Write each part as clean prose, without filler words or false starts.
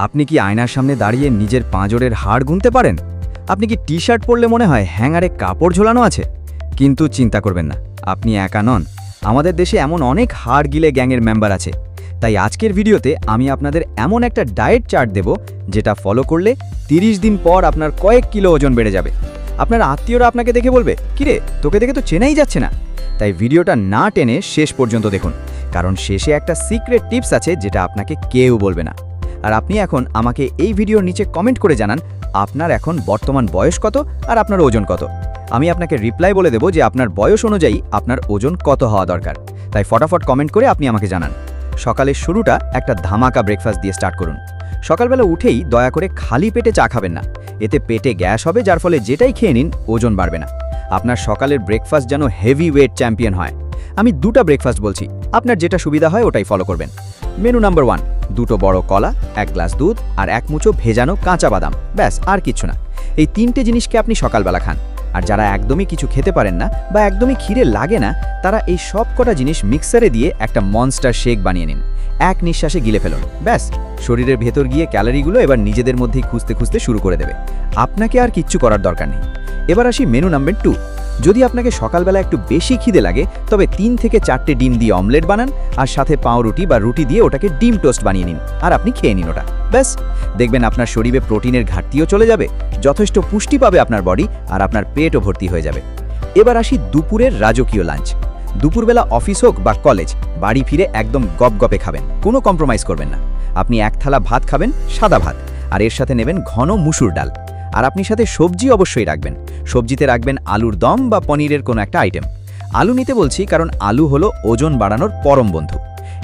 আপনি কি আয়নার সামনে দাঁড়িয়ে নিজের পাঁজরের হাড় গুনতে পারেন? আপনি কি টি-শার্ট পরলে মনে হয় হ্যাঙ্গারে কাপড় ঝোলানো আছে? কিন্তু চিন্তা করবেন না, আপনি একা নন। আমাদের দেশে এমন অনেক হাড় গিলে গ্যাংয়ের মেম্বার আছে। তাই আজকের ভিডিওতে আমি আপনাদের এমন একটা ডায়েট চার্ট দেব যেটা ফলো করলে 30 দিন পর আপনার কয়েক কিলো ওজন বেড়ে যাবে। আপনার আত্মীয়রা আপনাকে দেখে বলবে, কিরে তোকে দেখে তো চেনাই যাচ্ছে না। তাই ভিডিওটা না টেনে শেষ পর্যন্ত দেখুন, কারণ শেষে একটা সিক্রেট টিপস আছে যেটা আপনাকে কেউ বলবে না। আর আপনি এখন আমাকে এই ভিডিওর নিচে কমেন্ট করে জানান আপনার এখন বর্তমান বয়স কত আর আপনার ওজন কত। আমি আপনাকে রিপ্লাই বলে দেব যে আপনার বয়স অনুযায়ী আপনার ওজন কত হওয়া দরকার। তাই ফটাফট কমেন্ট করে আপনি আমাকে জানান। সকালের শুরুটা একটা ধামাকা ব্রেকফাস্ট দিয়ে স্টার্ট করুন। সকালবেলা উঠেই দয়া করে খালি পেটে চা খাবেন না, এতে পেটে গ্যাস হবে, যার ফলে যেটাই খেয়ে নিন ওজন বাড়বে না। আপনার সকালের ব্রেকফাস্ট যেন হেভি ওয়েট চ্যাম্পিয়ন হয়। আমি দুটো ব্রেকফাস্ট বলছি, আপনার যেটা সুবিধা হয় ওটাই ফলো করবেন। মেনু নাম্বার 1, 2 বড় কলা, 1 গ্লাস দুধ আর 1 মুঠো ভেজানো কাঁচা বাদাম, ব্যাস আর কিচ্ছু না। এই 3টে জিনিসকে আপনি সকালবেলা খান। আর যারা একদমই কিছু খেতে পারেন না বা একদমই খিদে লাগে না, তারা এই সব কটা জিনিস মিক্সারে দিয়ে একটা মনস্টার শেক বানিয়ে নিন। এক নিঃশ্বাসে গিলে ফেলুন, ব্যাস শরীরের ভেতর গিয়ে ক্যালোরিগুলো এবার নিজেদের মধ্যেই খুঁজতে খুঁজতে শুরু করে দেবে। আপনাকে আর কিচ্ছু করার দরকার নেই। এবার আসি মেনু নাম্বার 2। যদি আপনাকে সকালবেলা একটু বেশি খিদে লাগে তবে 3 থেকে 4টে ডিম দিয়ে অমলেট বানান আর সাথে পাউরুটি বা রুটি দিয়ে ওটাকে ডিম টোস্ট বানিয়ে নিন আর আপনি খেয়ে নিন ওটা, ব্যাস। দেখবেন আপনার শরীরে প্রোটিনের ঘাটতিও চলে যাবে, যথেষ্ট পুষ্টি পাবে আপনার বডি আর আপনার পেটও ভর্তি হয়ে যাবে। এবার আসি দুপুরের রাজকীয় লাঞ্চ। দুপুরবেলা অফিস হোক বা কলেজ, বাড়ি ফিরে একদম গপগপে খাবেন, কোনো কম্প্রোমাইজ করবেন না। আপনি 1 থালা ভাত খাবেন, সাদা ভাত, আর এর সাথে নেবেন ঘন মুসুর ডাল। আর আপনি সাথে সবজি অবশ্যই রাখবেন। সবজিতে রাখবেন আলুর দম বা পনিরের কোনো একটা আইটেম। আলু নিতে বলছি কারণ আলু হলো ওজন বাড়ানোর পরম বন্ধু।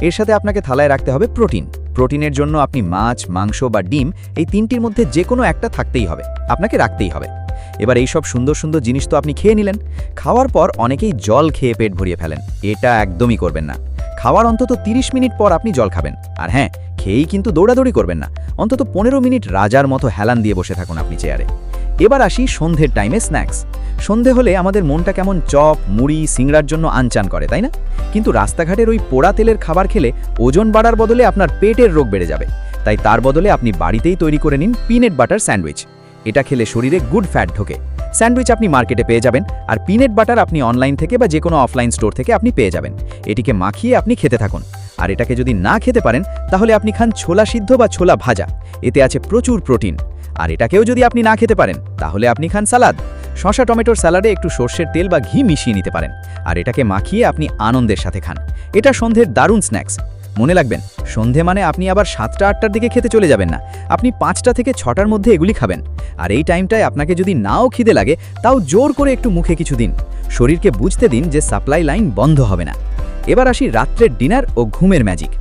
এর সাথে আপনাকে থালায় রাখতে হবে প্রোটিন। প্রোটিনের জন্য আপনি মাছ, মাংস বা ডিম, এই 3টির মধ্যে যে কোনো একটা থাকতেই হবে, আপনাকে রাখতেই হবে। এবার এই সব সুন্দর সুন্দর জিনিস তো আপনি খেয়ে নিলেন। খাওয়ার পর অনেকেই জল খেয়ে পেট ভরিয়ে ফেলেন, এটা একদমই করবেন না। খাওয়ার অন্তত 30 মিনিট পর আপনি জল খাবেন। আর হ্যাঁ, খেয়েই কিন্তু দৌড়াদৌড়ি করবেন না, অন্তত 15 মিনিট রাজার মতো হেলান দিয়ে বসে থাকুন আপনি চেয়ারে। এবার আসি সন্ধ্যের টাইমে স্ন্যাক্স। সন্ধে হলে আমাদের মনটা কেমন চপ, মুড়ি, সিংড়ার জন্য আনচান করে, তাই না? কিন্তু রাস্তাঘাটের ওই পোড়া তেলের খাবার খেলে ওজন বাড়ার বদলে আপনার পেটের রোগ বেড়ে যাবে। তাই তার বদলে আপনি বাড়িতেই তৈরি করে নিন পিনাট বাটার স্যান্ডউইচ। এটা খেলে শরীরে গুড ফ্যাট ঢোকে। স্যান্ডউইচ আপনি মার্কেটে পেয়ে যাবেন, আর পিনাট বাটার আপনি অনলাইন থেকে বা যে কোনো অফলাইন স্টোর থেকে আপনি পেয়ে যাবেন। এটিকে মাখিয়ে আপনি খেতে থাকুন। আর এটাকে যদি না খেতে পারেন তাহলে আপনি খান ছোলা সিদ্ধ বা ছোলা ভাজা, এতে আছে প্রচুর প্রোটিন। আর এটাকেও যদি আপনি না খেতে পারেন তাহলে আপনি খান সালাদ। শসা টমেটোর স্যালাডে একটু সর্ষের তেল বা ঘি মিশিয়ে নিতে পারেন, আর এটাকে মাখিয়ে আপনি আনন্দের সাথে খান। এটা সন্ধ্যের দারুণ স্ন্যাক্স। মনে রাখবেন, সন্ধে মানে আপনি আবার 7টা-8টার দিকে খেতে চলে যাবেন না, আপনি 5টা থেকে 6টার মধ্যে এগুলি খাবেন। আর এই টাইমটায় আপনাকে যদি নাও খিদে লাগে তাও জোর করে একটু মুখে কিছু দিন, শরীরকে বুঝতে দিন যে সাপ্লাই লাইন বন্ধ হবে না। এবার আসি রাত্রের ডিনার ও ঘুমের ম্যাজিক।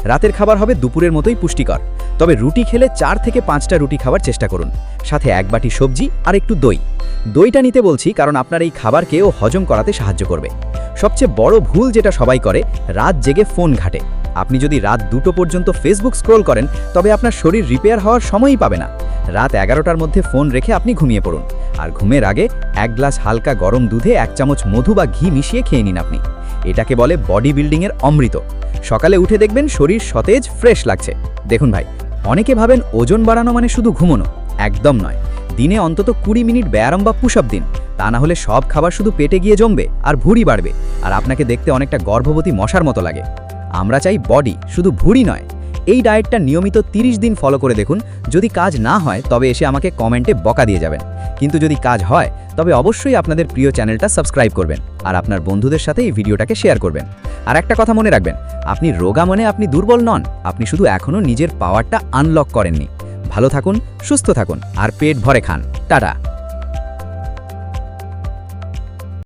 রাতের খাবার হবে দুপুরের মতোই পুষ্টিকর, তবে রুটি খেলে 4 থেকে 5টা রুটি খাওয়ার চেষ্টা করুন, সাথে 1 বাটি সবজি আর একটু দই। দইটা নিতে বলছি কারণ আপনার এই খাবারকেও হজম করাতে সাহায্য করবে। সবচেয়ে বড় ভুল যেটা সবাই করে, রাত জেগে ফোন ঘাটে। আপনি যদি রাত 2টো পর্যন্ত ফেসবুক স্ক্রোল করেন তবে আপনার শরীর রিপেয়ার হওয়ার সময়ই পাবে না। রাত 11টার মধ্যে ফোন রেখে আপনি ঘুমিয়ে পড়ুন, আর ঘুমের আগে 1 গ্লাস হালকা গরম দুধে 1 চামচ মধু বা ঘি মিশিয়ে খেয়ে নিন আপনি। এটাকে বলে বডি বিল্ডিংয়ের অমৃত। সকালে উঠে দেখবেন শরীর সতেজ, ফ্রেশ লাগছে। দেখুন ভাই, অনেকে ভাবেন ওজন বাড়ানো মানে শুধু ঘুমানো, একদম নয়। দিনে অন্তত 20 মিনিট ব্যায়াম বা পুশ আপ দিন, তা না হলে সব খাবার শুধু পেটে গিয়ে জমবে আর ভুঁড়ি বাড়বে, আর আপনাকে দেখতে অনেকটা গর্ভবতী মশার মতো লাগে। আমরা চাই বডি, শুধু ভুঁড়ি নয়। এই ডায়েটটা নিয়মিত 30 দিন ফলো করে দেখুন। যদি কাজ না হয় তবে এসে আমাকে কমেন্টে বকা দিয়ে যাবেন, কিন্তু যদি কাজ হয় তবে অবশ্যই আপনাদের প্রিয় চ্যানেলটা সাবস্ক্রাইব করবেন আর আপনার বন্ধুদের সাথে এই ভিডিওটাকে শেয়ার করবেন। আর একটা কথা মনে রাখবেন, আপনি রোগা মনে আপনি দুর্বল নন, আপনি শুধু এখনও নিজের পাওয়ারটা আনলক করেননি। ভালো থাকুন, সুস্থ থাকুন আর পেট ভরে খান। টাটা।